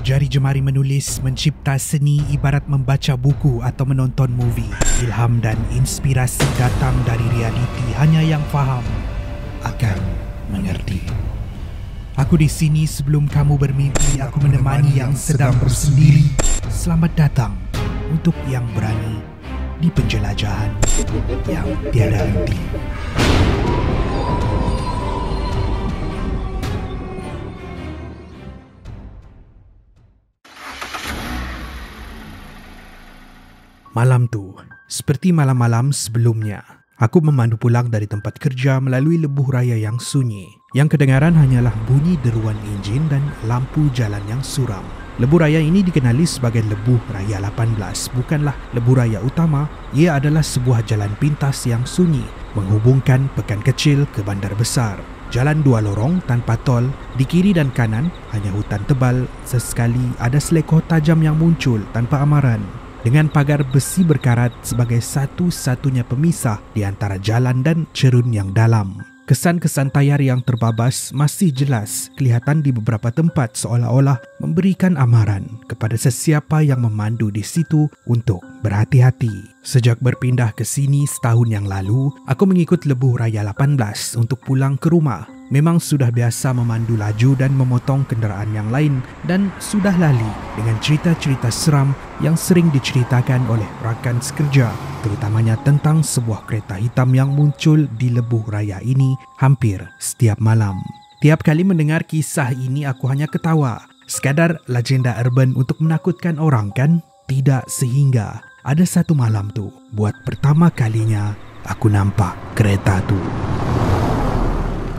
Jari jemari menulis, mencipta seni ibarat membaca buku atau menonton movie. Ilham dan inspirasi datang dari realiti, hanya yang faham akan mengerti. Aku di sini sebelum kamu bermimpi, aku menemani yang sedang bersendiri. Selamat datang untuk yang berani di penjelajahan yang tiada henti. Malam tu, seperti malam-malam sebelumnya, aku memandu pulang dari tempat kerja melalui lebuh raya yang sunyi. Yang kedengaran hanyalah bunyi deruan enjin dan lampu jalan yang suram. Lebuh raya ini dikenali sebagai Lebuh Raya 18, bukanlah lebuh raya utama. Ia adalah sebuah jalan pintas yang sunyi, menghubungkan pekan kecil ke bandar besar. Jalan dua lorong tanpa tol, di kiri dan kanan hanya hutan tebal, sesekali ada selekoh tajam yang muncul tanpa amaran. Dengan pagar besi berkarat sebagai satu-satunya pemisah di antara jalan dan cerun yang dalam. Kesan-kesan tayar yang terbabas masih jelas kelihatan di beberapa tempat, seolah-olah memberikan amaran kepada sesiapa yang memandu di situ untuk berhati-hati. Sejak berpindah ke sini setahun yang lalu, aku mengikut Lebuh Raya 18 untuk pulang ke rumah. Memang sudah biasa memandu laju dan memotong kenderaan yang lain, dan sudah lali dengan cerita-cerita seram yang sering diceritakan oleh rakan sekerja, terutamanya tentang sebuah kereta hitam yang muncul di Lebuh Raya ini hampir setiap malam. Tiap kali mendengar kisah ini aku hanya ketawa. Sekadar legenda urban untuk menakutkan orang, kan? Tidak, sehingga ada satu malam tu, buat pertama kalinya aku nampak kereta tu.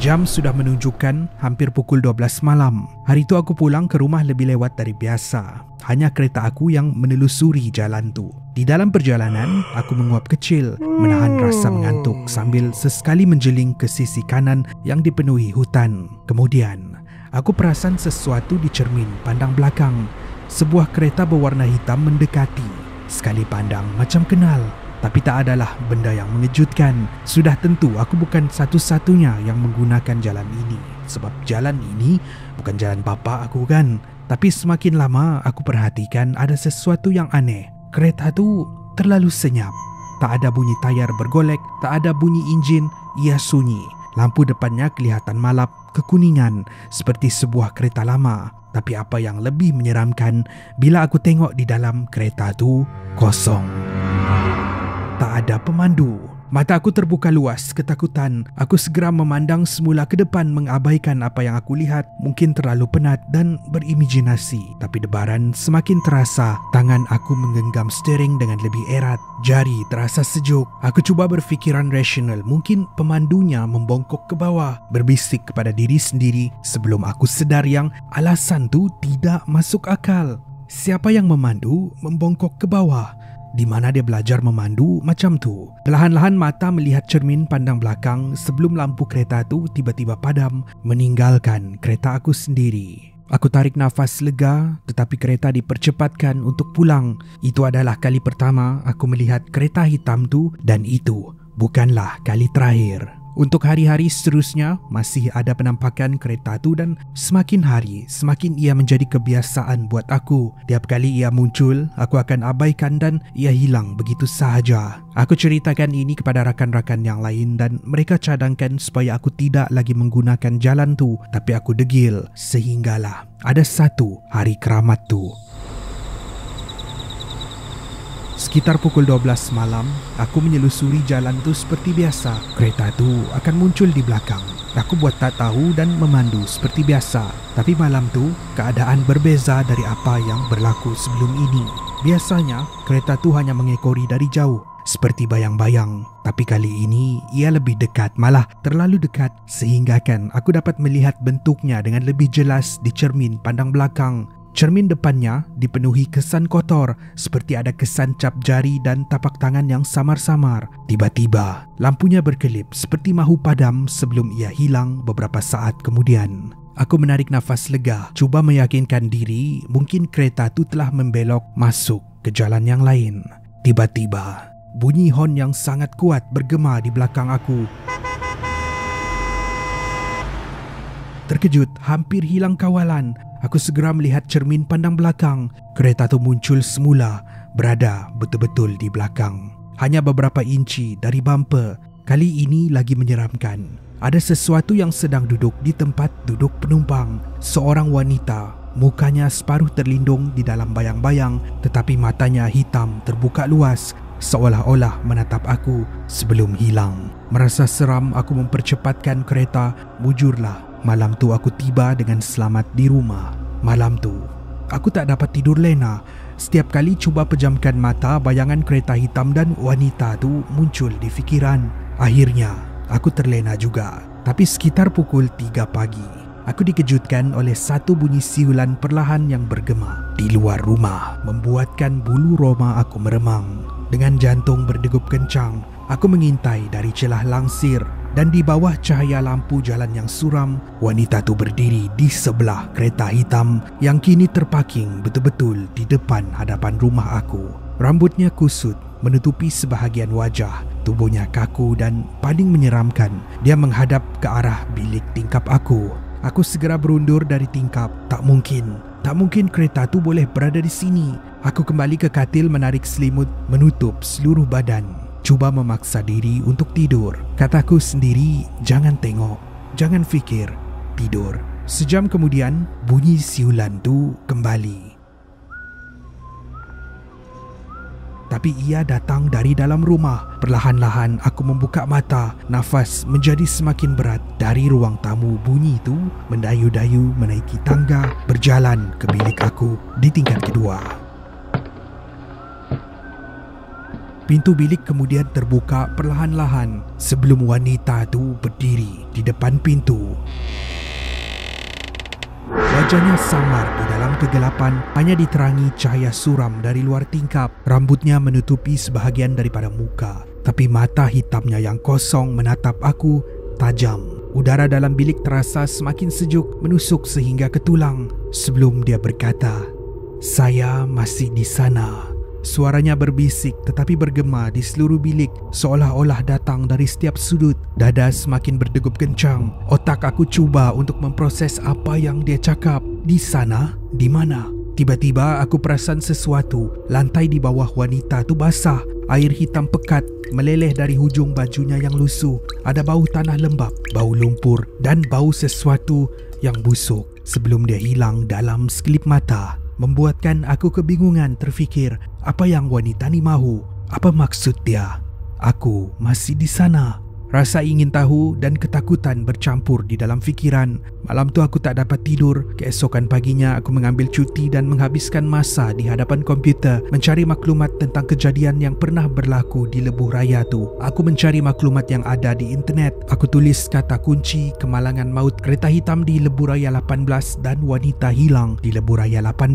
Jam sudah menunjukkan hampir pukul 12 malam. Hari itu aku pulang ke rumah lebih lewat dari biasa. Hanya kereta aku yang menelusuri jalan tu. Di dalam perjalanan, aku menguap kecil, menahan rasa mengantuk sambil sesekali menjeling ke sisi kanan yang dipenuhi hutan. Kemudian, aku perasan sesuatu di cermin pandang belakang. Sebuah kereta berwarna hitam mendekati. Sekali pandang macam kenal. Tapi tak adalah benda yang mengejutkan. Sudah tentu aku bukan satu-satunya yang menggunakan jalan ini. Sebab jalan ini bukan jalan bapa aku, kan? Tapi semakin lama aku perhatikan ada sesuatu yang aneh. Kereta tu terlalu senyap. Tak ada bunyi tayar bergolek, tak ada bunyi enjin, ia sunyi. Lampu depannya kelihatan malap, kekuningan seperti sebuah kereta lama. Tapi apa yang lebih menyeramkan, bila aku tengok di dalam kereta tu kosong. Tak ada pemandu. Mata aku terbuka luas ketakutan. Aku segera memandang semula ke depan, mengabaikan apa yang aku lihat. Mungkin terlalu penat dan berimajinasi. Tapi debaran semakin terasa. Tangan aku menggenggam steering dengan lebih erat. Jari terasa sejuk. Aku cuba berfikiran rasional. Mungkin pemandunya membongkok ke bawah. Berbisik kepada diri sendiri sebelum aku sedar yang alasan tu tidak masuk akal. Siapa yang memandu membongkok ke bawah? Di mana dia belajar memandu macam tu? Perlahan-lahan mata melihat cermin pandang belakang sebelum lampu kereta tu tiba-tiba padam, meninggalkan kereta aku sendiri. Aku tarik nafas lega, tetapi kereta dipercepatkan untuk pulang. Itu adalah kali pertama aku melihat kereta hitam tu, dan itu bukanlah kali terakhir. Untuk hari-hari seterusnya, masih ada penampakan kereta tu, dan semakin hari, semakin ia menjadi kebiasaan buat aku. Tiap kali ia muncul, aku akan abaikan dan ia hilang begitu sahaja. Aku ceritakan ini kepada rakan-rakan yang lain dan mereka cadangkan supaya aku tidak lagi menggunakan jalan tu. Tapi aku degil, sehinggalah ada satu hari keramat tu. Sekitar pukul 12 malam, aku menyelusuri jalan tu seperti biasa. Kereta tu akan muncul di belakang. Aku buat tak tahu dan memandu seperti biasa. Tapi malam tu, keadaan berbeza dari apa yang berlaku sebelum ini. Biasanya, kereta tu hanya mengekori dari jauh, seperti bayang-bayang. Tapi kali ini, ia lebih dekat, malah terlalu dekat. Sehingga kan aku dapat melihat bentuknya dengan lebih jelas di cermin pandang belakang. Cermin depannya dipenuhi kesan kotor, seperti ada kesan cap jari dan tapak tangan yang samar-samar. Tiba-tiba, lampunya berkelip seperti mahu padam sebelum ia hilang beberapa saat kemudian. Aku menarik nafas lega, cuba meyakinkan diri mungkin kereta itu telah membelok masuk ke jalan yang lain. Tiba-tiba, bunyi hon yang sangat kuat bergema di belakang aku. Terkejut, hampir hilang kawalan. Aku segera melihat cermin pandang belakang. Kereta tu muncul semula, berada betul-betul di belakang. Hanya beberapa inci dari bumper. Kali ini lagi menyeramkan. Ada sesuatu yang sedang duduk di tempat duduk penumpang. Seorang wanita, mukanya separuh terlindung di dalam bayang-bayang, tetapi matanya hitam terbuka luas, seolah-olah menatap aku sebelum hilang. Merasa seram, aku mempercepatkan kereta. Mujurlah, malam tu aku tiba dengan selamat di rumah. Malam tu, aku tak dapat tidur lena. Setiap kali cuba pejamkan mata, bayangan kereta hitam dan wanita tu muncul di fikiran. Akhirnya, aku terlena juga. Tapi sekitar pukul 3 pagi, aku dikejutkan oleh satu bunyi siulan perlahan yang bergema di luar rumah, membuatkan bulu roma aku meremang. Dengan jantung berdegup kencang, aku mengintai dari celah langsir, dan di bawah cahaya lampu jalan yang suram, wanita tu berdiri di sebelah kereta hitam yang kini terparking betul-betul di depan hadapan rumah aku. Rambutnya kusut menutupi sebahagian wajah, tubuhnya kaku dan paling menyeramkan, dia menghadap ke arah bilik tingkap aku. Aku segera berundur dari tingkap. Tak mungkin kereta tu boleh berada di sini. Aku kembali ke katil, menarik selimut, menutup seluruh badan. Cuba memaksa diri untuk tidur. Kataku sendiri, jangan tengok, jangan fikir, tidur. Sejam kemudian, bunyi siulan tu kembali. Tapi ia datang dari dalam rumah. Perlahan-lahan aku membuka mata. Nafas menjadi semakin berat. Dari ruang tamu, bunyi itu mendayu-dayu menaiki tangga, berjalan ke bilik aku di tingkat kedua. Pintu bilik kemudian terbuka perlahan-lahan sebelum wanita itu berdiri di depan pintu. Wajahnya samar di dalam kegelapan, hanya diterangi cahaya suram dari luar tingkap. Rambutnya menutupi sebahagian daripada muka, tapi mata hitamnya yang kosong menatap aku tajam. Udara dalam bilik terasa semakin sejuk, menusuk sehingga ke tulang. Sebelum dia berkata, "Saya masih di sana." Suaranya berbisik tetapi bergema di seluruh bilik, seolah-olah datang dari setiap sudut. Dada semakin berdegup kencang. Otak aku cuba untuk memproses apa yang dia cakap. Di sana? Di mana? Tiba-tiba aku perasan sesuatu. Lantai di bawah wanita tu basah. Air hitam pekat meleleh dari hujung bajunya yang lusuh. Ada bau tanah lembab, bau lumpur dan bau sesuatu yang busuk sebelum dia hilang dalam sekelip mata. Membuatkan aku kebingungan terfikir, apa yang wanita ni mahu? Apa maksud dia? Aku masih di sana. Rasa ingin tahu dan ketakutan bercampur di dalam fikiran. Malam tu aku tak dapat tidur. Keesokan paginya aku mengambil cuti dan menghabiskan masa di hadapan komputer mencari maklumat tentang kejadian yang pernah berlaku di Lebuh Raya tu. Aku mencari maklumat yang ada di internet. Aku tulis kata kunci kemalangan maut kereta hitam di Lebuh Raya 18 dan wanita hilang di Lebuh Raya 18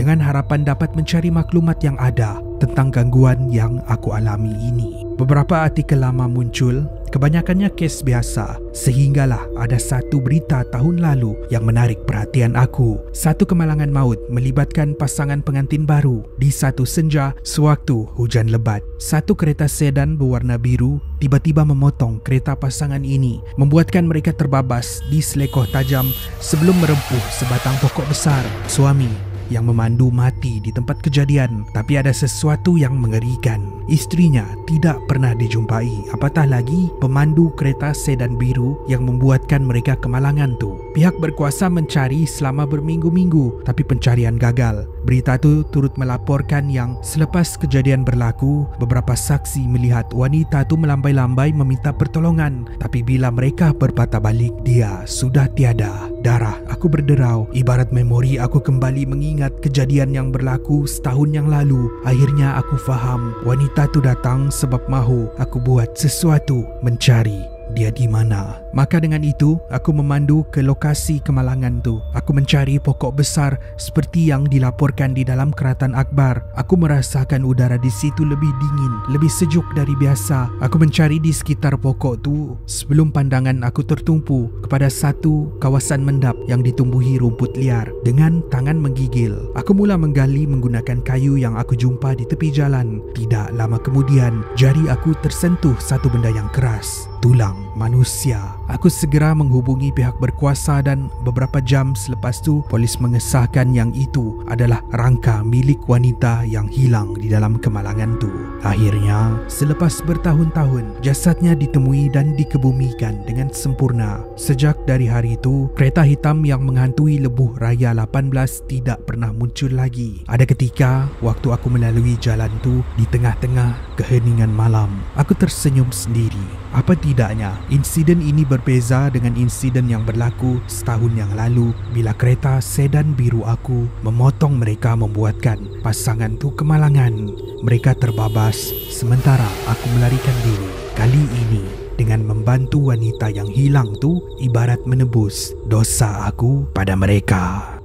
dengan harapan dapat mencari maklumat yang ada tentang gangguan yang aku alami ini. Beberapa artikel lama muncul, kebanyakannya kes biasa, sehinggalah ada satu berita tahun lalu yang menarik perhatian aku. Satu kemalangan maut melibatkan pasangan pengantin baru. Di satu senja, sewaktu hujan lebat, satu kereta sedan berwarna biru tiba-tiba memotong kereta pasangan ini, membuatkan mereka terbabas di selekoh tajam sebelum merempuh sebatang pokok besar. Suami yang memandu mati di tempat kejadian, tapi ada sesuatu yang mengerikan. Istrinya tidak pernah dijumpai, apatah lagi pemandu kereta sedan biru yang membuatkan mereka kemalangan tu. Pihak berkuasa mencari selama berminggu-minggu, tapi pencarian gagal. Berita tu turut melaporkan yang selepas kejadian berlaku, beberapa saksi melihat wanita tu melambai-lambai meminta pertolongan, tapi bila mereka berpatah balik, dia sudah tiada. Darah aku berderau, ibarat memori aku kembali mengingat kejadian yang berlaku setahun yang lalu. Akhirnya aku faham, wanita tu datang sebab mahu aku buat sesuatu, mencari dia di mana. Maka dengan itu, aku memandu ke lokasi kemalangan tu. Aku mencari pokok besar seperti yang dilaporkan di dalam keratan akhbar. Aku merasakan udara di situ lebih dingin, lebih sejuk dari biasa. Aku mencari di sekitar pokok tu sebelum pandangan aku tertumpu kepada satu kawasan mendap yang ditumbuhi rumput liar. Dengan tangan menggigil, aku mula menggali menggunakan kayu yang aku jumpa di tepi jalan. Tidak lama kemudian, jari aku tersentuh satu benda yang keras. Tulang manusia. Aku segera menghubungi pihak berkuasa dan beberapa jam selepas tu polis mengesahkan yang itu adalah rangka milik wanita yang hilang di dalam kemalangan tu. Akhirnya, selepas bertahun-tahun, jasadnya ditemui dan dikebumikan dengan sempurna. Sejak dari hari itu, kereta hitam yang menghantui Lebuh Raya 18 tidak pernah muncul lagi. Ada ketika, waktu aku melalui jalan tu di tengah-tengah keheningan malam, aku tersenyum sendiri. Apa tidaknya, insiden ini berbeza dengan insiden yang berlaku setahun yang lalu bila kereta sedan biru aku memotong mereka membuatkan pasangan tu kemalangan. Mereka terbabas sementara aku melarikan diri. Kali ini, dengan membantu wanita yang hilang tu ibarat menebus dosa aku pada mereka.